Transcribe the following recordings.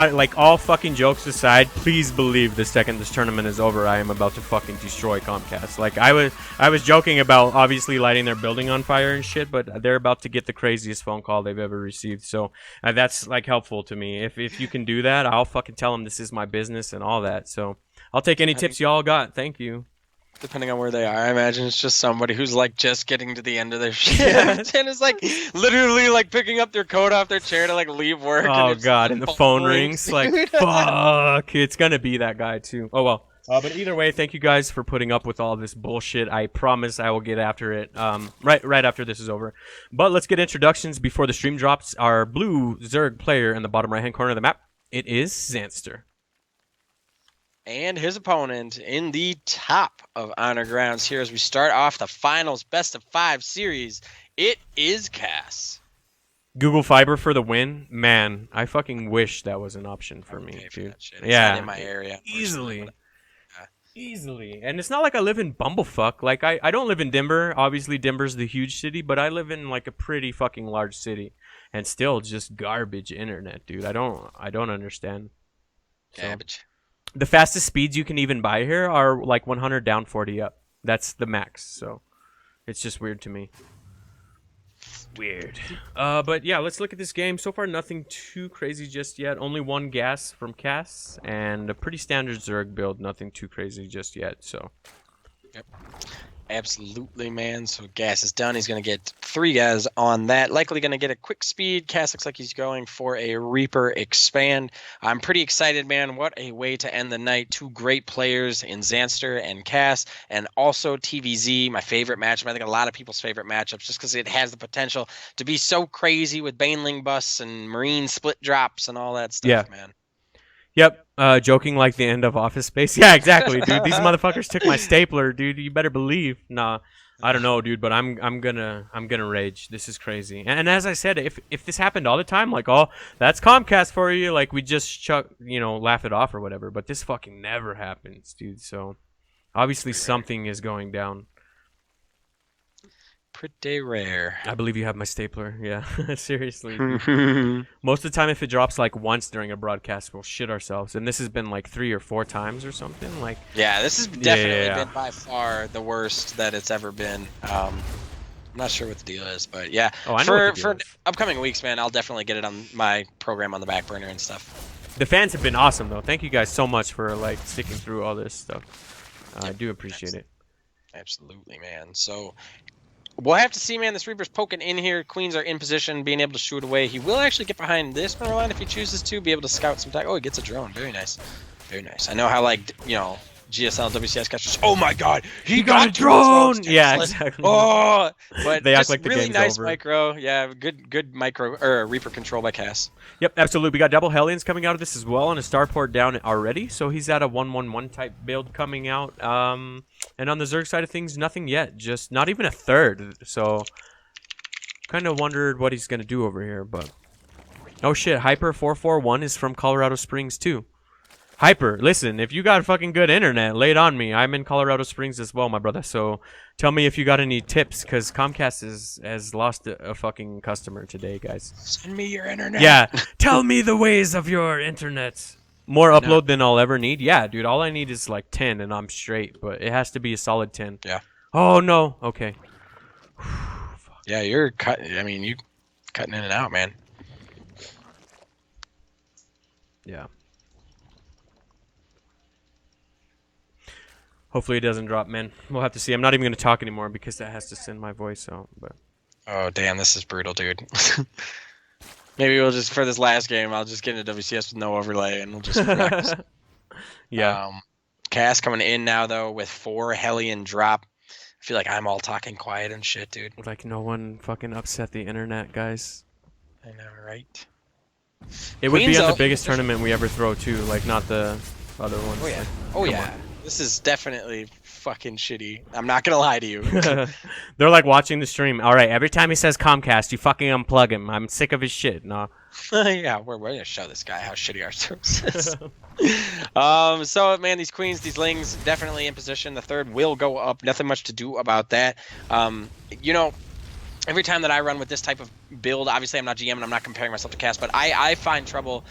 Like, all fucking jokes aside, please believe the second this tournament is over, I am about to fucking destroy Comcast. Like, I was joking about obviously lighting their building on fire and shit, but they're about to get the craziest phone call they've ever received. So that's like helpful to me. If you can do that, I'll fucking tell them this is my business and all that. So I'll take any tips y'all got. Thank you. Depending on where they are, I imagine it's just somebody who's like just getting to the end of their shift and is like literally like picking up their coat off their chair to like leave work. Oh and god, and the phone rings. Like, fuck, it's gonna be that guy too. Oh well. But either way, thank you guys for putting up with all this bullshit. I promise I will get after it right after this is over. But let's get introductions before the stream drops. Our blue Zerg player in the bottom right hand corner of the map, it is Zanster. And his opponent in the top of Honor Grounds here as we start off the finals best of 5 series. It is Cass. Google Fiber for the win. Man, I fucking wish that was an option for me, dude. Yeah, in my area. Easily. Easily. And it's not like I live in Bumblefuck. Like, I don't live in Denver. Obviously, Denver's the huge city, but I live in like a pretty fucking large city. And still just garbage internet, dude. I don't understand. Garbage. The fastest speeds you can even buy here are like 100 down, 40 up. That's the max. So it's just weird to me. Weird. But yeah, let's look at this game. So far, nothing too crazy just yet. Only one gas from Cass and a pretty standard Zerg build. Nothing too crazy just yet. So. Yep. Absolutely, man. So Gas is done. He's going to get 3 guys on that. Likely going to get a quick speed. Cass looks like he's going for a Reaper expand. I'm pretty excited, man. What a way to end the night. 2 great players in Zanster and Cass, and also TVZ, my favorite matchup. I think a lot of people's favorite matchups, just because it has the potential to be so crazy with Baneling busts and Marine split drops and all that stuff, man. Yep, joking like the end of Office Space. Yeah, exactly, dude. These motherfuckers took my stapler, dude. You better believe. Nah, I don't know, dude, but I'm gonna rage. This is crazy. And as I said, if this happened all the time, like, oh, that's Comcast for you, like we just laugh it off or whatever. But this fucking never happens, dude. So obviously something is going down. Pretty rare. I believe you have my stapler. Yeah, seriously. Most of the time, if it drops like once during a broadcast, we'll shit ourselves. And this has been like 3 or 4 times or something. Like, yeah, this has definitely been by far the worst that it's ever been. I'm not sure what the deal is, but yeah. Oh, I know for upcoming weeks, man, I'll definitely get it on my program on the back burner and stuff. The fans have been awesome, though. Thank you guys so much for like sticking through all this stuff. I do appreciate it. Absolutely, man. So. We'll have to see, man. This Reaper's poking in here. Queens are in position, being able to shoot away. He will actually get behind this power line if he chooses to, be able to scout some time. Oh, he gets a drone. Very nice. Very nice. I know how, like, GSL, WCS catchers. Oh my God, he got a drone! Yeah, exactly. Oh, but they act like the really game's nice over. Micro. Yeah, good micro or Reaper control by Cass. Yep, absolutely. We got double Hellions coming out of this as well, and a starport down already. So he's at a 1-1-1 type build coming out. And on the Zerg side of things, nothing yet. Just not even a third. So kind of wondered what he's gonna do over here, but oh shit, Hyper 441 is from Colorado Springs too. Hyper, listen, if you got fucking good internet, lay it on me. I'm in Colorado Springs as well, my brother. So tell me if you got any tips, because Comcast has lost a fucking customer today, guys. Send me your internet. Yeah, tell me the ways of your internet. More upload than I'll ever need. Yeah, dude, all I need is like 10 and I'm straight, but it has to be a solid 10. Yeah. Oh, no. Okay. Yeah, you're cutting. I mean, you cutting in and out, man. Yeah. Hopefully it doesn't drop, man. We'll have to see. I'm not even going to talk anymore because that has to send my voice out. But oh, damn, this is brutal, dude. Maybe we'll just, for this last game, I'll just get into WCS with no overlay and we'll just practice. Yeah. Cass coming in now, though, with 4 Hellion drop. I feel like I'm all talking quiet and shit, dude. Like no one fucking upset the internet, guys. I know, right? It would be on the biggest tournament we ever throw, too. Like, not the other ones. Oh, yeah. Like, oh, yeah. This is definitely fucking shitty. I'm not gonna lie to you. They're like watching the stream. All right, every time he says Comcast, you fucking unplug him. I'm sick of his shit. No. Yeah, we're gonna show this guy how shitty our service is. So man, these queens, these lings, definitely in position. The third will go up. Nothing much to do about that. Every time that I run with this type of build, obviously I'm not GM and I'm not comparing myself to Cass, but I find trouble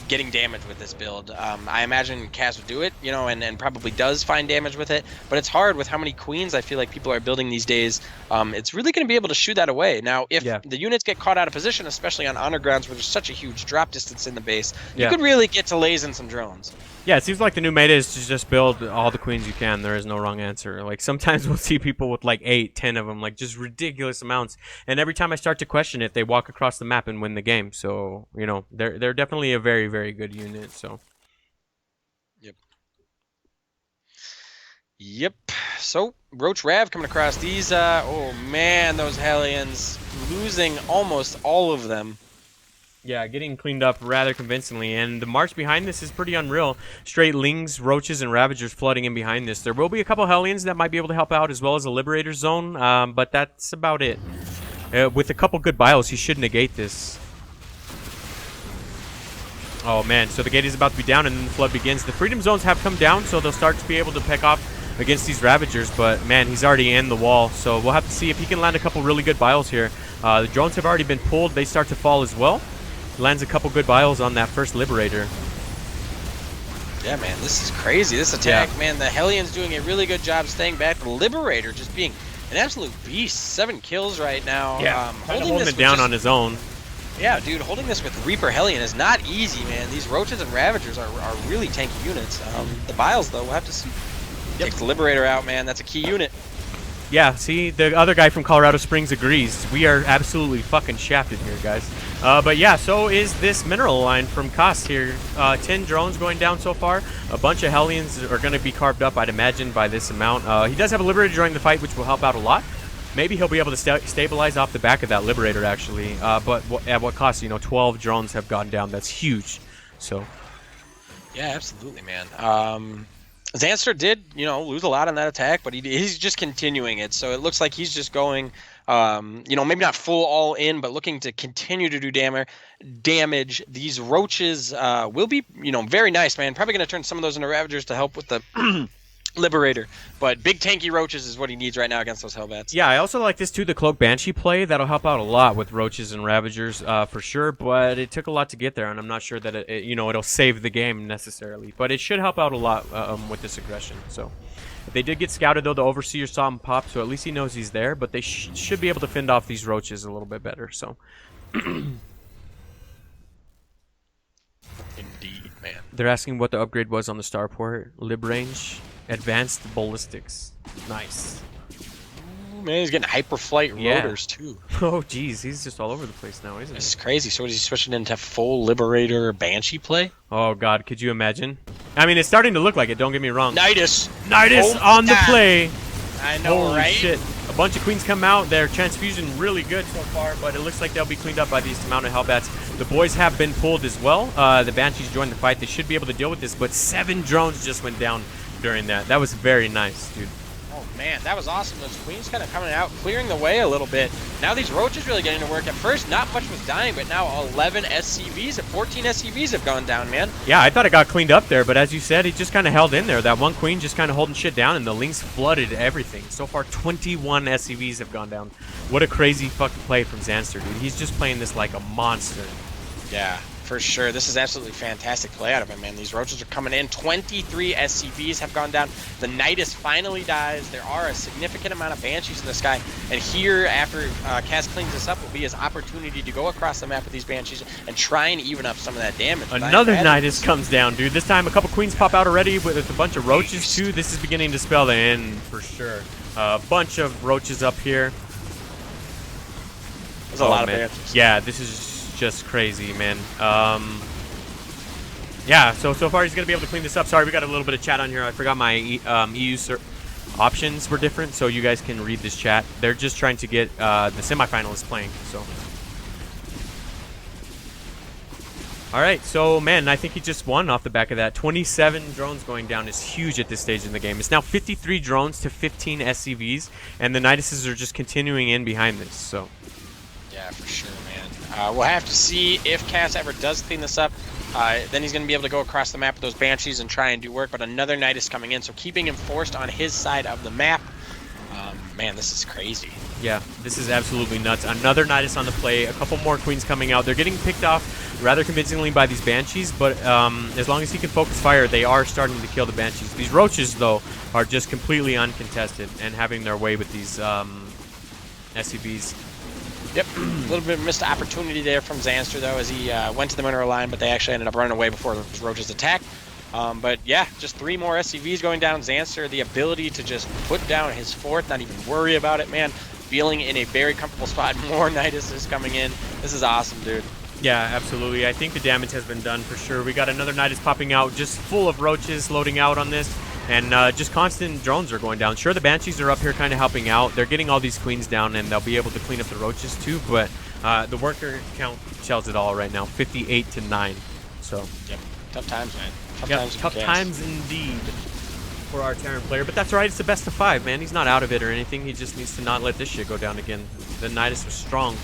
getting damage with this build. I imagine Cass would do it, you know, and probably does find damage with it, but it's hard with how many queens I feel like people are building these days. It's really going to be able to shoo that away. Now, if the units get caught out of position, especially on honor grounds where there's such a huge drop distance in the base, you could really get to lays in some drones. Yeah, it seems like the new meta is to just build all the queens you can. There is no wrong answer. Like, sometimes we'll see people with like 8, 10 of them, like just ridiculous amounts. And every time I start to question it, they walk across the map and win the game. So, you know, they're definitely a very, very good unit. So. Yep. So, Roach Rav coming across these. Oh man, those Hellions losing almost all of them. Yeah, getting cleaned up rather convincingly, and the march behind this is pretty unreal. Straight Lings, Roaches, and Ravagers flooding in behind this. There will be a couple Hellions that might be able to help out, as well as a Liberator Zone, but that's about it. With a couple good bios, he should negate this. Oh man, so the gate is about to be down, and then the flood begins. The Freedom Zones have come down, so they'll start to be able to pick off against these Ravagers, but man, he's already in the wall, so we'll have to see if he can land a couple really good bios here. The drones have already been pulled. They start to fall as well. Lands a couple good bios on that first Liberator. Yeah, man, this is crazy. This attack, man, the Hellions doing a really good job staying back. The Liberator just being an absolute beast. 7 kills right now. Yeah, holding it down on his own. Yeah, dude, holding this with Reaper Hellion is not easy, man. These Roaches and Ravagers are really tanky units. The bios, though, we'll have to see. Takes the Liberator out, man. That's a key unit. Yeah, see, the other guy from Colorado Springs agrees. We are absolutely fucking shafted here, guys. But yeah, so is this mineral line from Koss here. 10 drones going down so far. A bunch of Hellions are going to be carved up, I'd imagine, by this amount. He does have a Liberator during the fight, which will help out a lot. Maybe he'll be able to stabilize off the back of that Liberator, actually. But at what cost? You know, 12 drones have gone down. That's huge. So. Yeah, absolutely, man. Zanster did, you know, lose a lot on that attack, but he's just continuing it. So it looks like he's just going, you know, maybe not full all in, but looking to continue to do damage. These Roaches will be, you know, very nice, man. Probably going to turn some of those into Ravagers to help with the Liberator. But big tanky Roaches is what he needs right now against those Hellbats. Yeah, I also like this too, the Cloak Banshee play. That'll help out a lot with Roaches and Ravagers for sure, but it took a lot to get there, and I'm not sure that it, you know, it'll save the game necessarily, but it should help out a lot with this aggression. So they did get scouted though. The Overseer saw him pop, so at least he knows he's there, but they should be able to fend off these Roaches a little bit better. So indeed, man. They're asking what the upgrade was on the starport. Lib range, advanced ballistics. Nice. Man, he's getting hyperflight rotors too. Oh, geez, he's just all over the place now, isn't he? This is crazy. So is he switching into full Liberator Banshee play? Oh, God, could you imagine? I mean, it's starting to look like it, don't get me wrong. Nydus on the play. I know, Holy right? shit. A bunch of queens come out. Their transfusion really good so far, but it looks like they'll be cleaned up by these amount of Hellbats. The boys have been pulled as well. The Banshees joined the fight. They should be able to deal with this, but 7 drones just went down during that. That was very nice, dude. Oh man, that was awesome. Those queens kind of coming out, clearing the way a little bit. Now these Roaches really getting to work. At first, not much was dying, but now 11 SCVs and 14 SCVs have gone down, man. Yeah, I thought it got cleaned up there, but as you said, he just kind of held in there. That one queen just kind of holding shit down, and the Lynx flooded everything. So far, 21 SCVs have gone down. What a crazy fucking play from Zanster, dude. He's just playing this like a monster. Yeah, for sure. This is absolutely fantastic play out of him, man. These Roaches are coming in. 23 SCVs have gone down. The Nydus finally dies. There are a significant amount of Banshees in the sky. And here, after Cass cleans this up, will be his opportunity to go across the map with these Banshees and try and even up some of that damage. Another Nydus comes down, dude. This time, a couple queens pop out already with a bunch of Roaches, too. This is beginning to spell the end for sure. A bunch of Roaches up here. There's a lot of Banshees. Yeah, this is just crazy, man. Yeah, so far he's gonna be able to clean this up. Sorry, we got a little bit of chat on here. I forgot my EU options were different, so you guys can read this chat. They're just trying to get the semifinalists playing. So, all right, so man, I think he just won off the back of that. 27 drones going down is huge at this stage in the game. It's now 53 drones to 15 SCVs, and the Nyduses are just continuing in behind this. So. Yeah, for sure, man. We'll have to see if Cass ever does clean this up. Then he's going to be able to go across the map with those Banshees and try and do work. But another Nydus coming in, so keeping him forced on his side of the map. Man, this is crazy. Yeah, this is absolutely nuts. Another Nydus on the play. A couple more queens coming out. They're getting picked off rather convincingly by these Banshees, but as long as he can focus fire, they are starting to kill the Banshees. These Roaches, though, are just completely uncontested and having their way with these SCVs. Yep, a little bit of missed opportunity there from Zanster, though, as he went to the mineral line, but they actually ended up running away before those Roaches attacked. But yeah, just 3 more SCVs going down. Zanster, the ability to just put down his 4th, not even worry about it, man. Feeling in a very comfortable spot. More Nydus is coming in. This is awesome, dude. Yeah, absolutely. I think the damage has been done for sure. We got another Nydus popping out, just full of Roaches loading out on this. And just constant drones are going down. Sure, the Banshees are up here kind of helping out. They're getting all these Queens down, and they'll be able to clean up the Roaches too. But the worker count tells it all right now, 58-9. So. Yep. Tough times, man. Tough times indeed for our Terran player. But that's right. It's the best of 5, man. He's not out of it or anything. He just needs to not let this shit go down again. The Nydus was strong.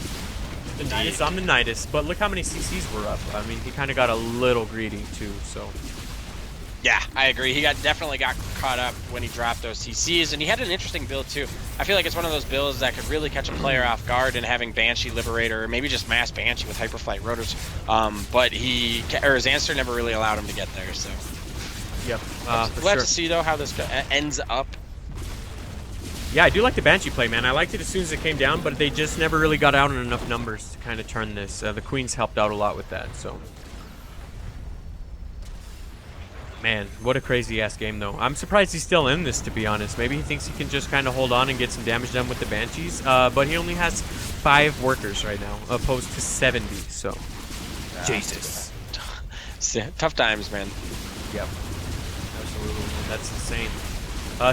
The Nydus on the Nydus. But look how many CCs were up. I mean, he kind of got a little greedy too. So. Yeah, I agree. He definitely got caught up when he dropped those CCs, and he had an interesting build too. I feel like it's one of those builds that could really catch a player off guard, and having Banshee Liberator, or maybe just mass Banshee with Hyperflight Rotors. But Zanster never really allowed him to get there. So. Yep. We'll have to see though how this ends up. Yeah, I do like the Banshee play, man. I liked it as soon as it came down, but they just never really got out in enough numbers to kind of turn this. The Queens helped out a lot with that. So. Man, what a crazy-ass game, though. I'm surprised he's still in this, to be honest. Maybe he thinks he can just kind of hold on and get some damage done with the Banshees. But he only has 5 workers right now, opposed to 70, so... Jesus. Tough times, man. Yep. Absolutely. That's insane.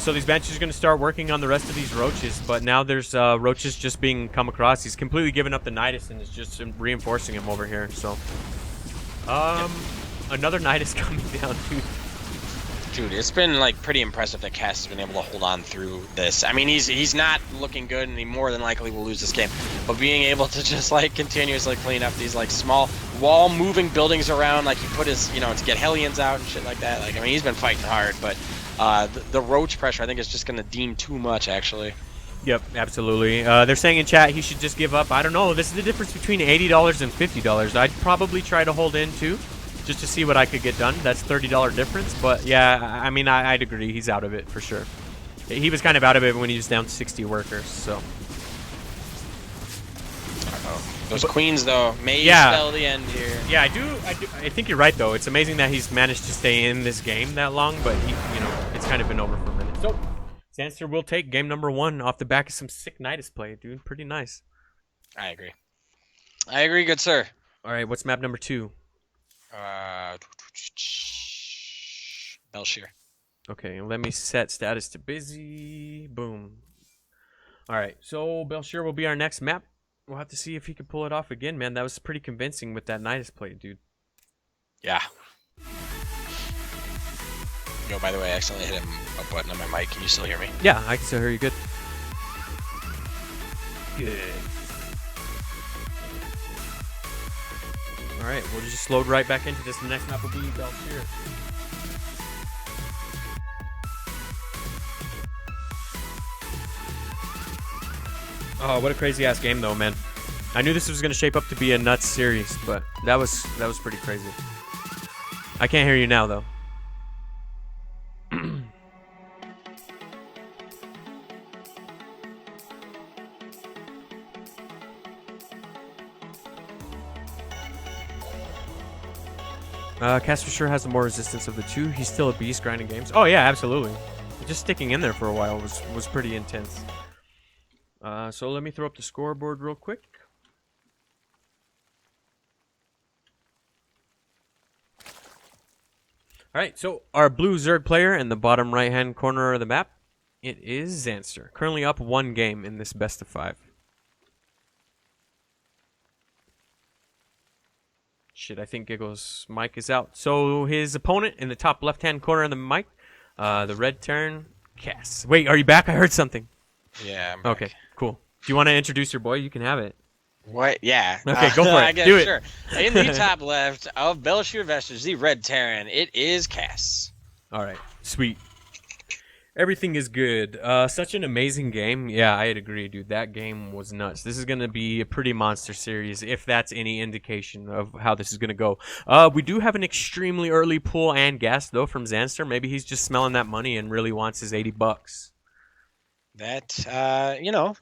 So these Banshees are going to start working on the rest of these Roaches, but now there's Roaches just being come across. He's completely given up the Nydus and is just reinforcing him over here, so... Another Nydus coming down, dude. Dude, it's been like pretty impressive that Cass has been able to hold on through this. I mean, he's not looking good, and he more than likely will lose this game. But being able to just like continuously clean up these like small wall-moving buildings around, like he put his, you know, to get Hellions out and shit like that. Like, I mean, he's been fighting hard, but the Roach pressure, I think, is just gonna deem too much, actually. Yep, absolutely. They're saying in chat he should just give up. I don't know. This is the difference between $80 and $50. I'd probably try to hold in too, just to see what I could get done. That's $30 difference, but yeah, I mean, I'd agree he's out of it for sure. He was kind of out of it when he was down 60 workers, so. Those Queens, though, may spell the end here. Yeah, I think you're right, though. It's amazing that he's managed to stay in this game that long, but he, you know, it's kind of been over for a minute. So, Zanster will take game number 1 off the back of some sick Nydus play, dude. Pretty nice. I agree. I agree, good sir. All right, what's map number 2? Belshir. Okay, let me set status to busy. Boom. All right, so Belshir will be our next map. We'll have to see if he can pull it off again, man. That was pretty convincing with that Nydus play, dude. Yeah. Yo, by the way, I accidentally hit a button on my mic. Can you still hear me? Yeah, I can still hear you good. Good. All right, we'll just load right back into this. The next map will be Belshir. Oh, what a crazy-ass game, though, man. I knew this was going to shape up to be a nuts series, but that was pretty crazy. I can't hear you now, though. Cass for sure has the more resistance of the two. He's still a beast grinding games. Oh, yeah, absolutely. Just sticking in there for a while was pretty intense. So let me throw up the scoreboard real quick. Alright, so our blue Zerg player in the bottom right-hand corner of the map, it is Zanster. Currently up 1 game in this best of 5. Shit, I think Giggle's mic is out. So his opponent in the top left-hand corner of the mic, the red Terran, Cass. Wait, are you back? I heard something. Yeah, I'm back. Okay, cool. Do you want to introduce your boy? You can have it. What? Yeah. Okay, go for it. Guess, Do it. Sure. In the top left of Belshir Vestige, the red Terran, it is Cass. All right, sweet. Everything is good. Such an amazing game. Yeah, I'd agree, dude. That game was nuts. This is going to be a pretty monster series, if that's any indication of how this is going to go. We do have an extremely early pull and gas, though, from Zanster. Maybe he's just smelling that money and really wants his 80 bucks. That, you know,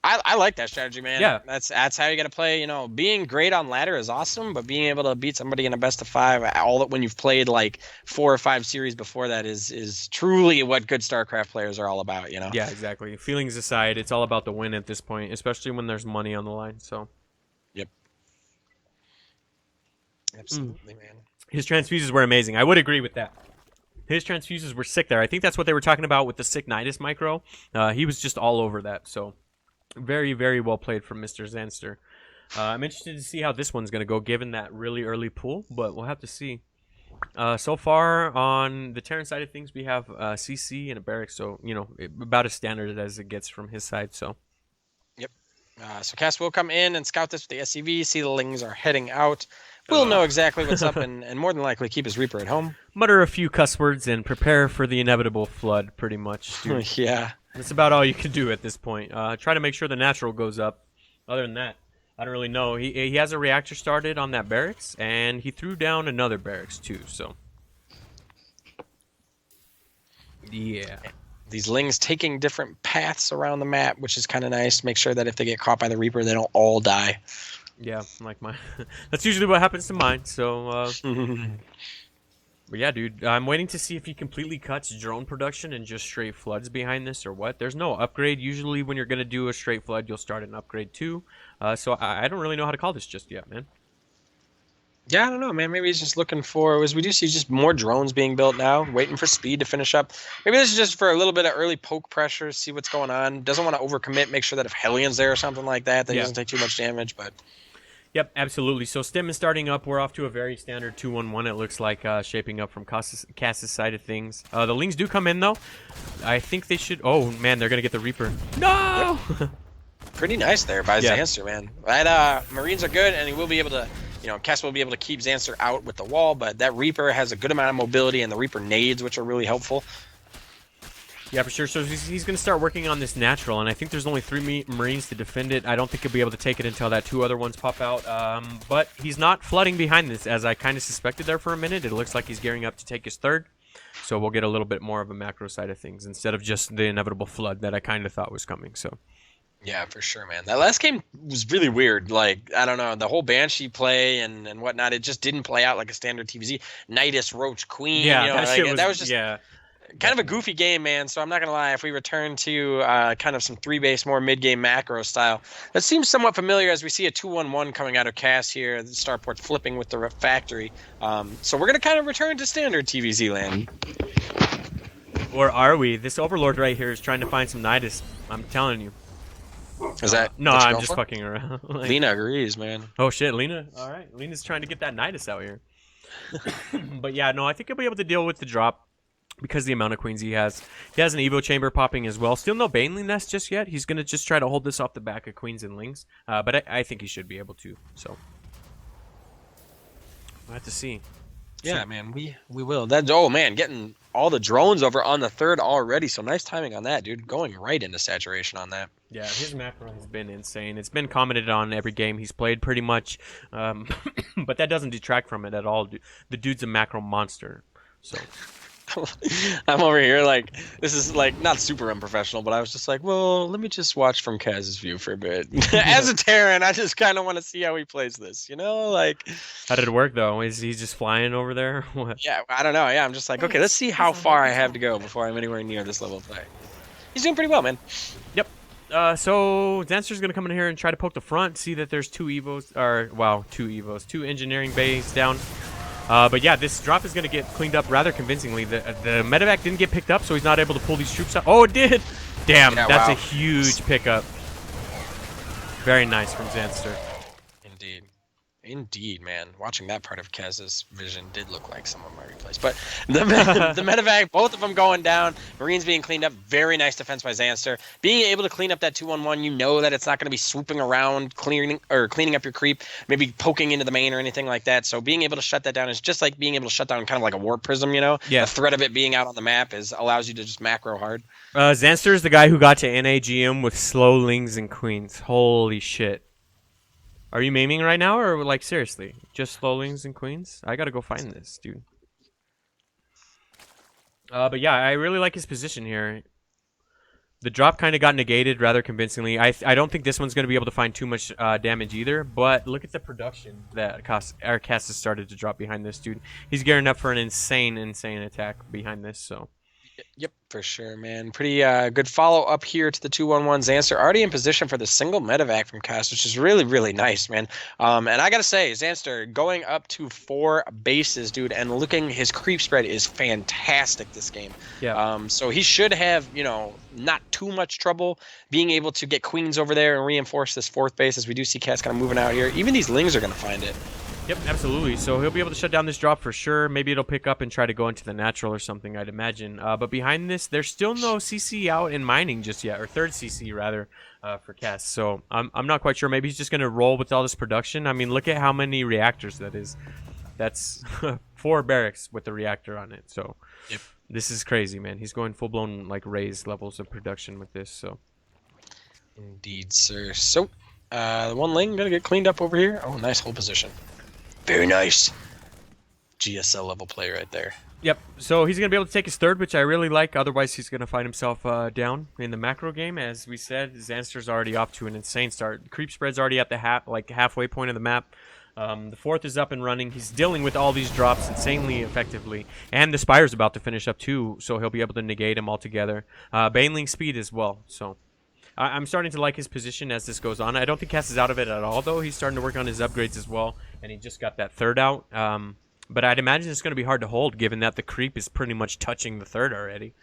I like that strategy, man. Yeah. That's how you got to play. You know, being great on ladder is awesome, but being able to beat somebody in a best of 5, all that when you've played like 4 or 5 series before that is truly what good StarCraft players are all about. You know. Yeah, exactly. Feelings aside, it's all about the win at this point, especially when there's money on the line. So. Yep. Absolutely, man. His transfuses were amazing. I would agree with that. His transfuses were sick there. I think that's what they were talking about with the sick Nydus micro. He was just all over that. So, very, very well played from Mr. Zanster. I'm interested to see how this one's going to go, given that really early pull, but we'll have to see. So far, on the Terran side of things, we have CC and a barracks, so, you know, about as standard as it gets from his side, so. Yep. So Cass will come in and scout this with the SCV, see the Lings are heading out. We'll know exactly what's up and more than likely keep his Reaper at home. Mutter a few cuss words and prepare for the inevitable flood, pretty much, dude. Yeah. That's about all you can do at this point. Try to make sure the natural goes up. Other than that, I don't really know. He has a reactor started on that barracks, and he threw down another barracks too, so. Yeah. These Lings taking different paths around the map, which is kind of nice. Make sure that if they get caught by the Reaper, they don't all die. Yeah, like mine. That's usually what happens to mine, so. But yeah, dude, I'm waiting to see if he completely cuts drone production and just straight floods behind this or what. There's no upgrade. Usually when you're going to do a straight flood, you'll start an upgrade too. So I don't really know how to call this just yet, man. Yeah, I don't know, man. Maybe he's just looking for, as we do see just more drones being built now, waiting for speed to finish up. Maybe this is just for a little bit of early poke pressure, see what's going on. Doesn't want to overcommit, make sure that if Hellions there or something like that, he doesn't take too much damage, but... Yep, absolutely. So Stim is starting up. We're off to a very standard 2-1-1. It looks like shaping up from Cass's side of things. The Lings do come in, though. I think they should... Oh, man, they're going to get the Reaper. No! Yep. Pretty nice there by Zanster, man. That, Marines are good, and he will be able to... You know, Cass will be able to keep Zanster out with the wall, but that Reaper has a good amount of mobility, and the Reaper nades, which are really helpful. Yeah, for sure. So he's going to start working on this natural, and I think there's only 3 Marines to defend it. I don't think he'll be able to take it until that 2 other ones pop out. But he's not flooding behind this, as I kind of suspected there for a minute. It looks like he's gearing up to take his 3rd. So we'll get a little bit more of a macro side of things instead of just the inevitable flood that I kind of thought was coming. So. Yeah, for sure, man. That last game was really weird. Like, I don't know, the whole Banshee play and whatnot, it just didn't play out like a standard TVZ. Nydus, Roach, Queen. Yeah, you know, that was just... Yeah. Kind of a goofy game, man, so I'm not going to lie. If we return to kind of some 3-base, more mid-game macro style, that seems somewhat familiar as we see a 2-1-1 coming out of Cass here, the Starport flipping with the factory. So we're going to kind of return to standard TVZ land. Or are we? This Overlord right here is trying to find some Nydus. I'm telling you. Is that No, I'm just fucking around. Like, Lena agrees, man. Oh, shit, Lena. All right, Lena's trying to get that Nydus out here. But yeah, no, I think he'll be able to deal with the drop. Because the amount of queens he has. He has an Evo chamber popping as well. Still no Baneley nest just yet. He's going to just try to hold this off the back of queens and lings. But I think he should be able to. So we'll have to see. Yeah, man, we will. That's, oh, man, getting all the drones over on the 3rd already. So nice timing on that, dude. Going right into saturation on that. Yeah, his macro has been insane. It's been commented on every game he's played pretty much. But that doesn't detract from it at all. The dude's a macro monster. So... I'm over here like, this is like not super unprofessional, but I was just like, well, let me just watch from Kaz's view for a bit. As a Terran, I just kind of want to see how he plays this, you know, like. How did it work though? Is he just flying over there? What? Yeah, I don't know. Yeah, I'm just like, okay, let's see how far I have to go before I'm anywhere near this level of play. He's doing pretty well, man. Yep. So Zanster's gonna come in here and try to poke the front, see that there's 2 evos, or wow, 2 evos, 2 engineering bays down. But yeah, this drop is going to get cleaned up rather convincingly. The medevac didn't get picked up, so he's not able to pull these troops out. Oh, it did! Damn, yeah, that's a huge pickup. Very nice from Zanster. Indeed. Indeed, man. Watching that part of Kaz's vision did look like some of my replays. But the medevac, both of them going down. Marines being cleaned up. Very nice defense by Zanster. Being able to clean up that 2-1-1, you know that it's not going to be swooping around, cleaning up your creep, maybe poking into the main or anything like that. So being able to shut that down is just like being able to shut down kind of like a warp prism, you know? Yeah. The threat of it being out on the map allows you to just macro hard. Zanster is the guy who got to NAGM with slow lings and queens. Holy shit. Are you maiming right now, or like seriously, just slowlings and queens? I gotta go find this, dude. But yeah, I really like his position here. The drop kind of got negated rather convincingly. I don't think this one's gonna be able to find too much damage either. But look at the production that our cast has started to drop behind this dude. He's gearing up for an insane attack behind this. So. Yep, for sure, man. Pretty good follow up here to the 2-1-1. Zanster already in position for the single medevac from Cast, which is really, really nice, man. And I gotta say, Zanster going up to 4 bases, dude, and looking, his creep spread is fantastic this game. Yeah. So he should have, you know, not too much trouble being able to get queens over there and reinforce this 4th base, as we do see Cast kind of moving out here. Even these lings are gonna find it. Yep, absolutely. So he'll be able to shut down this drop for sure. Maybe it'll pick up and try to go into the natural or something, I'd imagine. But behind this, there's still no CC out in mining just yet, or 3rd CC rather, for Cass. So I'm not quite sure. Maybe he's just going to roll with all this production. I mean, look at how many reactors that is. That's 4 barracks with the reactor on it. So yep. This is crazy, man. He's going full-blown like raised levels of production with this. So indeed, sir. So the one lane going to get cleaned up over here. Oh, nice hold position. Very nice. GSL level play right there. Yep. So he's going to be able to take his 3rd, which I really like. Otherwise, he's going to find himself down in the macro game. As we said, Zanster's already off to an insane start. Creep spread's already at the halfway point of the map. The 4th is up and running. He's dealing with all these drops insanely effectively. And the Spire's about to finish up too, so he'll be able to negate him altogether. Baneling speed as well. So I'm starting to like his position as this goes on. I don't think Cass is out of it at all, though. He's starting to work on his upgrades as well, and he just got that 3rd out. But I'd imagine it's going to be hard to hold, given that the creep is pretty much touching the 3rd already.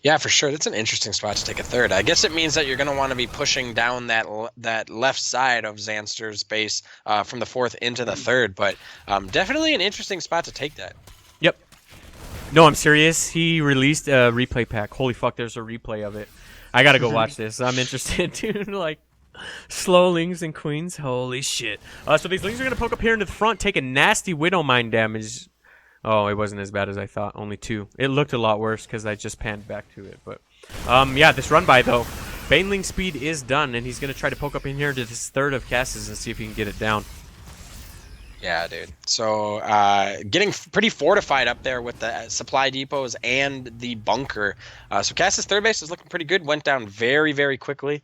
Yeah, for sure. That's an interesting spot to take a 3rd. I guess it means that you're going to want to be pushing down that left side of Zanster's base from the 4th into the 3rd, but definitely an interesting spot to take that. Yep. No, I'm serious. He released a replay pack. Holy fuck, there's a replay of it. I gotta go watch this. I'm interested, dude. Like, slow lings and queens. Holy shit. So these lings are gonna poke up here into the front, take a nasty Widow Mine damage. Oh, it wasn't as bad as I thought. Only 2. It looked a lot worse because I just panned back to it. But, yeah, this run by, though. Baneling speed is done, and he's gonna try to poke up in here to this 3rd of Cassis and see if he can get it down. Yeah, dude. So getting pretty fortified up there with the supply depots and the bunker. So Cass's 3rd base is looking pretty good. Went down very, very quickly.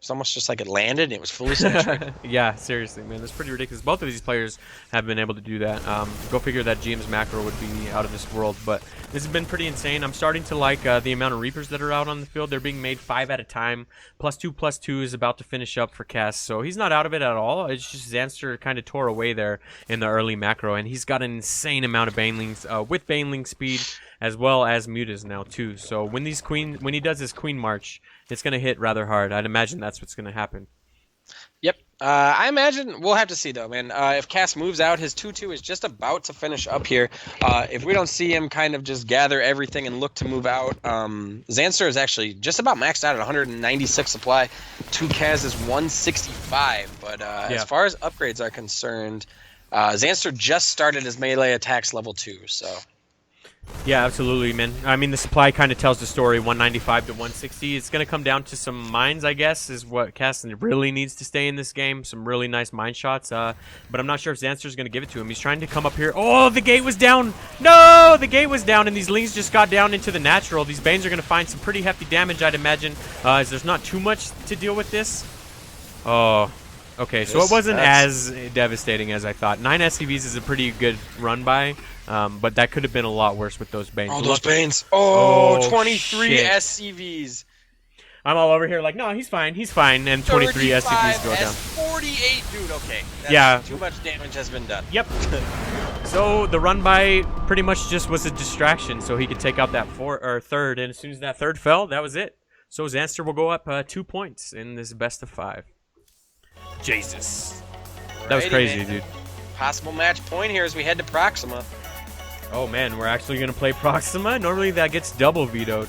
It's almost just like it landed and it was fully symmetric. Yeah, seriously, man. That's pretty ridiculous. Both of these players have been able to do that. Go figure that GM's macro would be out of this world. But this has been pretty insane. I'm starting to like the amount of Reapers that are out on the field. They're being made 5 at a time. +2/+2 is about to finish up for Cass. So he's not out of it at all. It's just Zanster kind of tore away there in the early macro. And he's got an insane amount of Banelings with Baneling speed, as well as Mutas now too. So when he does his Queen March, it's going to hit rather hard. I'd imagine that's what's going to happen. Yep. I imagine we'll have to see, though, man. If Cass moves out, his 2-2 is just about to finish up here. If we don't see him kind of just gather everything and look to move out, Zanster is actually just about maxed out at 196 supply to Cass's 165. But as far as upgrades are concerned, Zanster just started his melee attacks level 2, so... Yeah, absolutely, man. I mean, the supply kind of tells the story, 195 to 160. It's going to come down to some mines, I guess, is what Caston really needs to stay in this game. Some really nice mine shots. But I'm not sure if Zanster's going to give it to him. He's trying to come up here. Oh, the gate was down. No, the gate was down, and these lings just got down into the natural. These Banes are going to find some pretty hefty damage, I'd imagine, as there's not too much to deal with this. Oh, okay, so it wasn't as devastating as I thought. 9 SCVs is a pretty good run by. But that could have been a lot worse with those Banes. Oh, those Banes. Oh, 23 shit. SCVs. I'm all over here like, no, he's fine. He's fine. And 23 SCVs go down. 48, dude. Okay. Yeah. Too much damage has been done. Yep. So the run by pretty much just was a distraction so he could take out that 3rd. And as soon as that 3rd fell, that was it. So Zanster will go up 2 points in this best of 5. Jesus. That was crazy, man. dude. Possible match point here as we head to Proxima. Oh man, we're actually gonna play Proxima. Normally that gets double vetoed.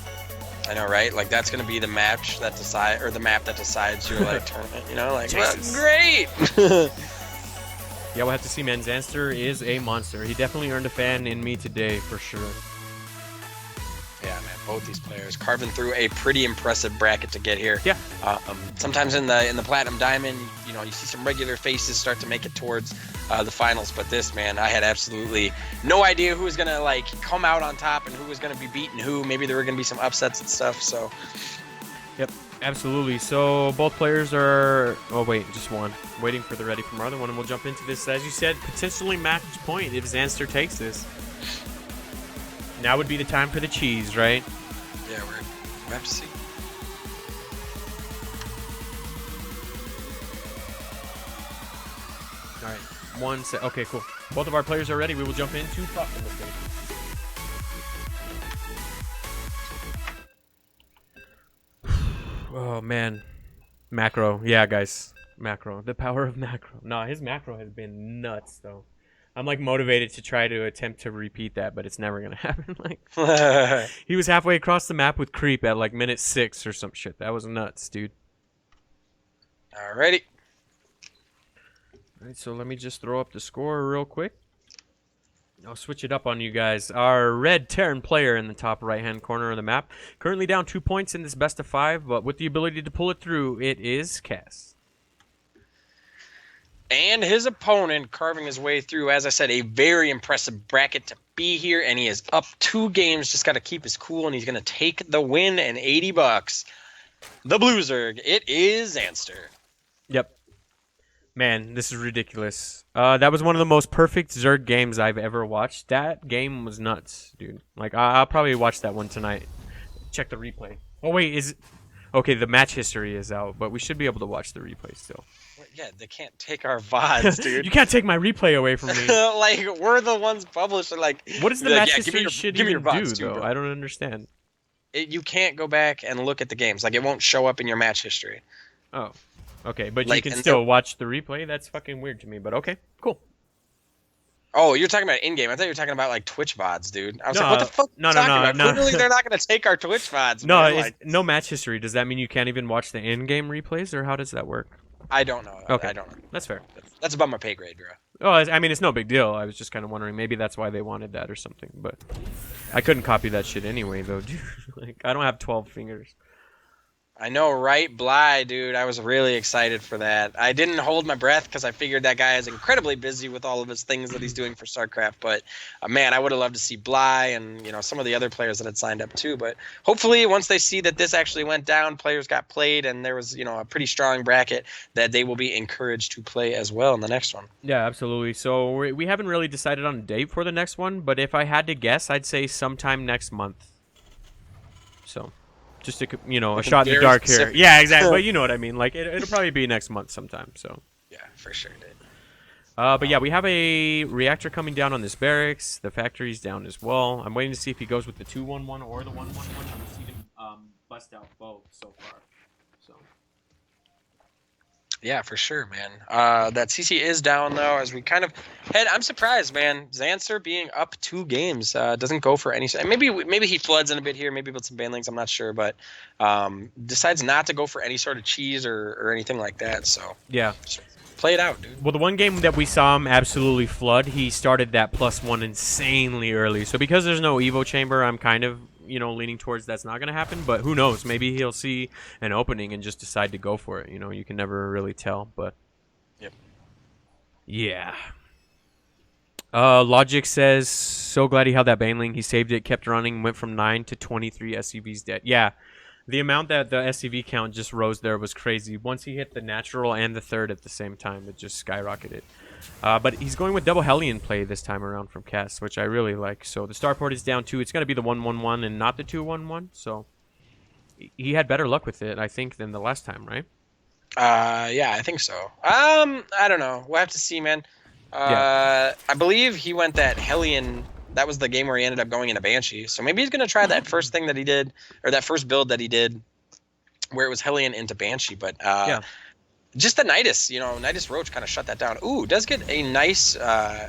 I know, right? Like that's gonna be the match that the map that decides your like tournament. You know, like well, great. Yeah, we'll have to see, man. Zanster is a monster. He definitely earned a fan in me today, for sure. Yeah, man. Both these players carving through a pretty impressive bracket to get here. Yeah. Sometimes in the Platinum Diamond, you know, you see some regular faces start to make it towards the finals. But this, man, I had absolutely no idea who was gonna like come out on top and who was gonna be beating who. Maybe there were gonna be some upsets and stuff. So. Yep. Absolutely. So both players are. Oh wait, just one. Waiting for the ready from our other one, and we'll jump into this. As you said, potentially match point if Zanster takes this. Now would be the time for the cheese, right? Yeah, we'll have to see. All right, one set. Okay, cool. Both of our players are ready. We will jump into Proxima stage. Oh man, macro. Yeah, guys, macro. The power of macro. No, his macro has been nuts though. I'm like motivated to try to attempt to repeat that, but it's never gonna happen. Like he was halfway across the map with creep at like minute 6 or some shit. That was nuts, dude. Alrighty. All right, so let me just throw up the score real quick. I'll switch it up on you guys. Our red Terran player in the top right-hand corner of the map, currently down 2 points in this best of 5, but with the ability to pull it through, it is Cass. And his opponent carving his way through, as I said, a very impressive bracket to be here, and he is up 2 games. Just got to keep his cool, and he's going to take the win and $80. The Blue Zerg, it is Zanster. Yep. Man, this is ridiculous. That was one of the most perfect Zerg games I've ever watched. That game was nuts, dude. Like, I'll probably watch that one tonight. Check the replay. Oh, wait, is it... Okay, the match history is out, but we should be able to watch the replay still. Yeah, they can't take our VODs, dude. You can't take my replay away from me. Like, we're the ones publishing, like... What does the match history should even do, though? Bro. I don't understand. You can't go back and look at the games. Like, it won't show up in your match history. Oh. Okay, but like, you can still watch the replay? That's fucking weird to me, but okay, cool. Oh, you're talking about in-game. I thought you were talking about, like, Twitch VODs, dude. I was like, what the fuck no, are you talking about? no. Clearly, they're not going to take our Twitch VODs. No, man. Like, no match history. Does that mean you can't even watch the in-game replays, or how does that work? I don't know. Okay. I don't know. That's fair. That's above my pay grade, bro. Oh, I mean, it's no big deal. I was just kind of wondering. Maybe that's why they wanted that or something, but I couldn't copy that shit anyway, though, dude. Like, I don't have 12 fingers. I know, right? Bly, dude. I was really excited for that. I didn't hold my breath because I figured that guy is incredibly busy with all of his things that he's doing for StarCraft. But, man, I would have loved to see Bly and, you know, some of the other players that had signed up too. But hopefully once they see that this actually went down, players got played, and there was, you know, a pretty strong bracket, that they will be encouraged to play as well in the next one. Yeah, absolutely. So we haven't really decided on a date for the next one, but if I had to guess, I'd say sometime next month. So... Just to, you know, a shot in the dark here. Yeah, exactly. But you know what I mean. Like, it'll probably be next month sometime. So. Yeah, for sure, dude. But yeah, we have a reactor coming down on this barracks. The factory's down as well. I'm waiting to see if he goes with the 2-1-1 or the 1-1-1. I've seen him bust out both so far. So. Yeah, for sure, man. That CC is down, though, as we kind of head. I'm surprised, man. Zanster being up 2 games doesn't go for any. Maybe he floods in a bit here, maybe with some banlings, I'm not sure, but decides not to go for any sort of cheese or anything like that. So yeah, play it out, dude. Well, the one game that we saw him absolutely flood, he started that +1 insanely early. So because there's no Evo chamber, I'm kind of, you know, leaning towards that's not going to happen, but who knows? Maybe he'll see an opening and just decide to go for it. You know, you can never really tell, but yep. Yeah. Logic says, so glad he held that baneling. He saved it, kept running, went from 9 to 23 SCVs dead. Yeah, the amount that the SCV count just rose there was crazy. Once he hit the natural and the third at the same time, it just skyrocketed. But he's going with double Hellion play this time around from Cass, which I really like. So the starport is down 2. It's going to be the 1-1-1 and not the 2-1-1. So he had better luck with it, I think, than the last time, right? Yeah, I think so. I don't know. We'll have to see, man. I believe he went that Hellion. That was the game where he ended up going into Banshee. So maybe he's going to try that first thing that he did, or that first build that he did, where it was Hellion into Banshee. But Just the Nydus, you know, Nydus Roach kind of shut that down. Ooh, does get a nice,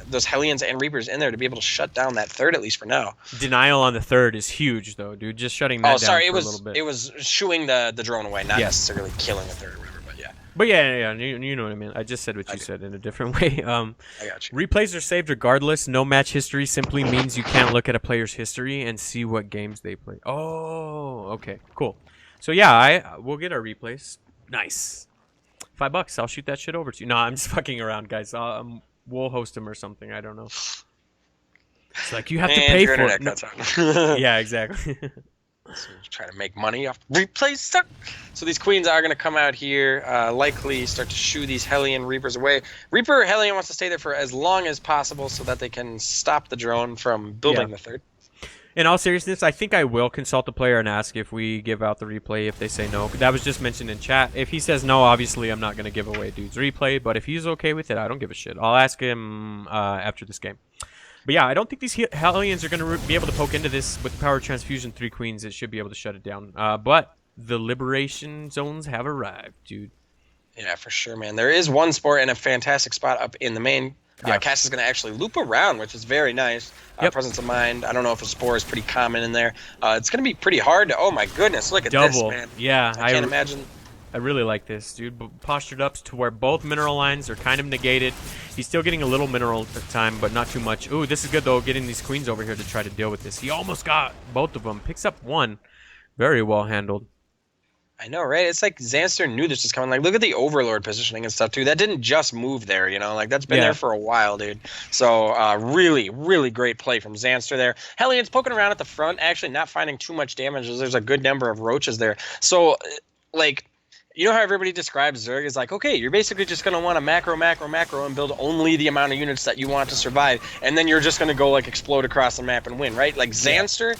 those Hellions and Reapers in there to be able to shut down that third, at least for now. Denial on the third is huge, though, dude. Just shutting that Oh, down sorry, for a little bit. it was shooing the drone away, not necessarily killing the third Reaper, but yeah. But yeah, you know what I mean. I just said what you said in a different way. I got you. Replays are saved regardless. No match history simply means you can't look at a player's history and see what games they play. Oh, okay, cool. So yeah, we'll get our replays. Nice. $5. I'll shoot that shit over to you. No, I'm just fucking around, guys. We'll host them or something. I don't know. It's like you have to pay for it. No. Yeah, exactly. So trying to make money off replays stuff. So these queens are going to come out here, likely start to shoo these Hellion Reapers away. Reaper Hellion wants to stay there for as long as possible so that they can stop the drone from building the third. In all seriousness, I think I will consult the player and ask if we give out the replay if they say no. That was just mentioned in chat. If he says no, obviously I'm not going to give away dude's replay. But if he's okay with it, I don't give a shit. I'll ask him after this game. But yeah, I don't think these Hellions are going to be able to poke into this with Power Transfusion 3 Queens. It should be able to shut it down. But the Liberation Zones have arrived, dude. Yeah, for sure, man. There is one sport and a fantastic spot up in the main. Cass is going to actually loop around, which is very nice. Presence of mind. I don't know if a spore is pretty common in there. It's going to be pretty hard to... Oh, my goodness. Look at this, man. Yeah. I can't imagine... I really like this, dude. Postured up to where both mineral lines are kind of negated. He's still getting a little mineral time, but not too much. Ooh, this is good, though, getting these queens over here to try to deal with this. He almost got both of them. Picks up one. Very well handled. I know, right? It's like Zanster and Nydus just coming. Like, look at the Overlord positioning and stuff, too. That didn't just move there, you know? Like, that's been there for a while, dude. So, really, really great play from Zanster there. Hellion's poking around at the front, actually not finding too much damage. There's a good number of roaches there. So, like... You know how everybody describes Zerg as like, okay, you're basically just going to want to macro, and build only the amount of units that you want to survive, and then you're just going to go, like, explode across the map and win, right? Like, Zanster